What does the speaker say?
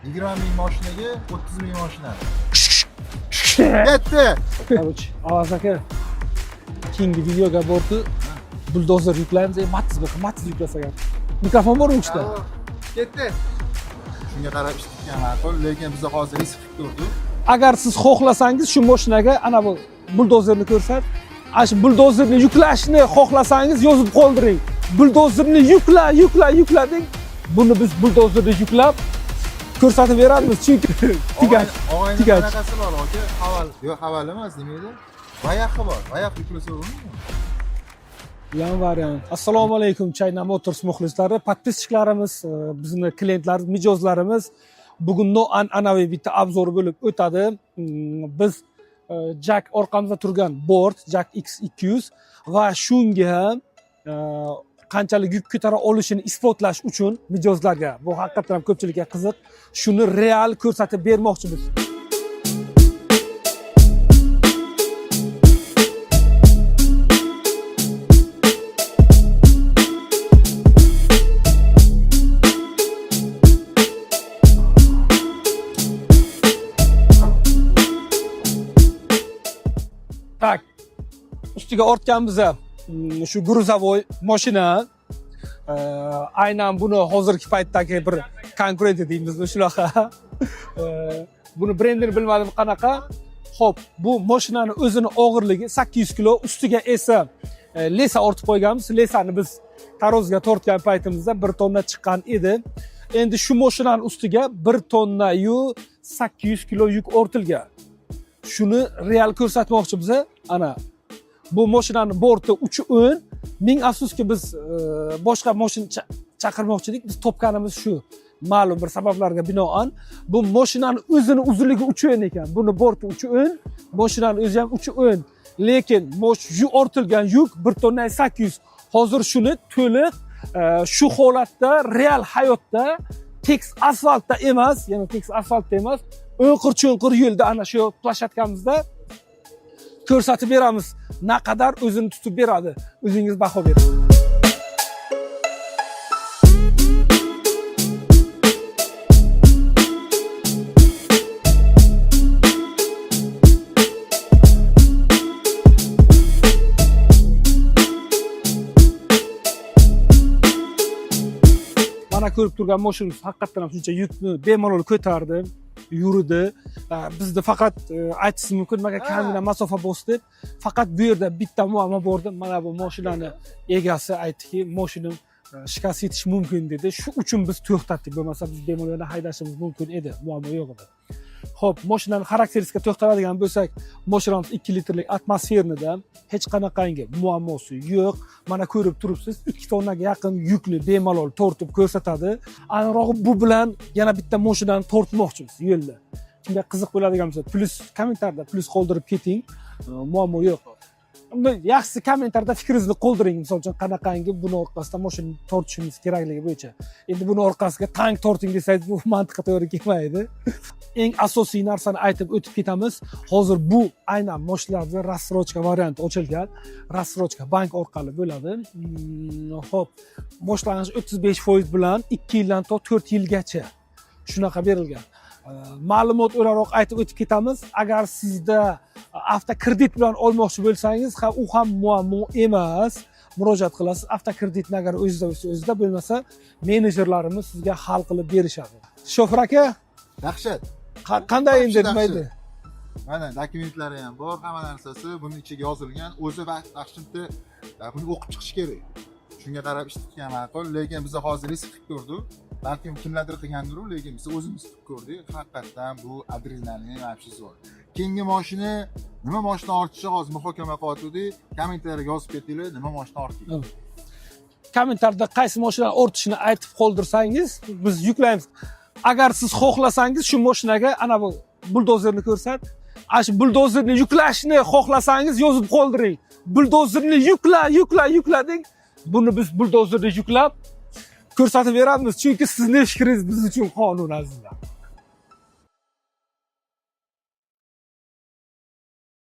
20 ming mashinaga 30 ming mashina. Ketdi. Короче, Avaz aka keyingi videoga bordi buldozer yuklaymiz, Matiz yuklasak ham. Mikrofon bormi uchta? Ketdi. Shunga qarab ish tutgan ma'qul, lekin biz hozir risk qilib ko'rdik. Agar siz xohlasangiz shu mashinaga ana bu buldozerni ko'rsat, ana shu buldozerni yuklashni xohlasangiz yozib qoldiring. Buldozerni yukla deng. Buni biz buldozerni yuklab ko'rsatib beramiz, chunki tugash. Og'ayni qanaqasi bor aka? Haval emas, nima edi? Bayaqqi bor. Bayaqqi yuklasa bo'ladimi? Yan variant. Assalomu alaykum China Motors muxlislari, podpischilarimiz, bizning klientlarimiz, mijozlarimiz. Bugun noan'anaviy bitta obzor bo'lib o'tadi. Biz Jack orqamizda turgan Board Jack X200 va shunga qanchalik yuk ko'tara olishini isbotlash uchun mijozlarga, bu haqiqatan ham ko'pchilikka qiziq, shuni real ko'rsatib bermoqchimiz. Tak, ustiga ortganmiz shu gruzavoy mashina. Aynan buni hozirgi paytdagi bir konkurenti deymizmi shunaqa. Buni brendini bilmadim qanaqa. Xo'p, bu mashinaning o'zini og'irligi 800 kg, ustiga esa lesa ortib qo'yganmiz. Lesani biz tarozga tortgan paytimizda 1 tonna chiqqan edi. Endi shu mashinaning ustiga 1 tonna yu 800 kg yuk ortilgan. Shuni real ko'rsatmoqchimiz. Ana bu mashinaning borti uchi o'ng. Ming afsuski biz boshqa mashina chaqirmoqchi edik. Biz topganimiz shu. Ma'lum bir sabablarga binoan bu mashinaning o'zini uzunligi uchi o'ng ekan. Buni borti uchi o'ng, mashinaning o'zi ham uchi o'ng. Lekin ortilgan yuk 1 tonna 800. Hozir shuni to'liq shu holatda real hayotda tekis asfaltda emas, ya'ni tekis asfaltda emas, o'nqir-cho'nqir yo'lda ana shu plashadkamizda ko'rsatib beramiz. Naqadar o'zini tutib beradi. O'zingiz baho bering. Mana ko'rib turgan mashinamiz haqiqatan ham shuncha yukni bemalol ko'tardi, yurdi. Bizda faqat aytishim mumkin, manga kamina masofa bosdi. Faqat bu yerda bitta muammo bor edi. Mana bu mashinani egasi aytdiki, mashinam shikast yetishi mumkin dedi. Shu uchun biz to'xtatdik. Bo'lmasa biz bemalol haydashimiz mumkin edi. Muammo yo'q edi. Xo'p, mashinaning xarakteristikasiga to'xtaladigan bo'lsak, mashinamiz 2 litrlik atmosfernida hech qanaqangi muammosi yo'q. Mana ko'rib turibsiz, 2 tonnaga yaqin yukni bemalol tortib ko'rsatadi. Aniqrog'i bu bilan yana bitta mashinani tortmoqchimiz yo'lda. Kimga qiziq bo'ladigan bo'lsa, plus kommentarda plus qoldirib keting. Muammo yo'q. Yaxshisi kommentarda fikringizni qoldiring. Misol uchun qanaqangi buni orqasidan mashina tortishimiz kerakligi bo'yicha. Endi buni orqasiga tank torting desangiz, bu mantiqqa to'g'ri kelmaydi. Eng asosiy narsani aytib o'tib ketamiz. Hozir bu aynan mashinalarda rassrochka varianti ochilgan. Rassrochka bank orqali bo'ladi. Xo'p, boshlang'ich 35% bilan 2 yildan to 4 yilgacha shunaqa berilgan. Ma'lumot o'laroq aytib o'tib ketamiz. Agar sizda avtokredit bilan olmoqchi bo'lsangiz, u ham muammo emas. Murojaat qilasiz. Avtokreditni agar o'zida bo'lmasa, menejerlarimiz sizga hal qilib berishadi. Shofer aka, Dahshat. qanday endi demaydi? Mana dokumentlari ham bor, hamma narsasi buning ichiga yozilgan. O'zi vaqtincha buni o'qib chiqish kerak. Shunga qarab ish tutgan ma'qul, lekin biz hozir risk qilib ko'rdik. Balkim kimlardir qilgandir, lekin biz o'zimiz qilib ko'rdik. Haqiqatan bu adrenalin vobshiz bor. Keyingi mashina, nima mashina ortishi hozir muhokama qilyotgandik. Kommentarga yozib ketinglar, nima mashina ortdik. Kommentarda qaysi mashinani ortishini aytib qoldirsangiz, biz yuklaymiz. Agar siz xohlasangiz shu mashinaga ana bu buldozerni ko'rsat, ana shu buldozerni yuklashni xohlasangiz yozib qoldiring. Buldozerni yukla deng. Buni biz buldozerni yuklab ko'rsatib beramiz, chunki sizning fikringiz biz uchun qonun azizlar.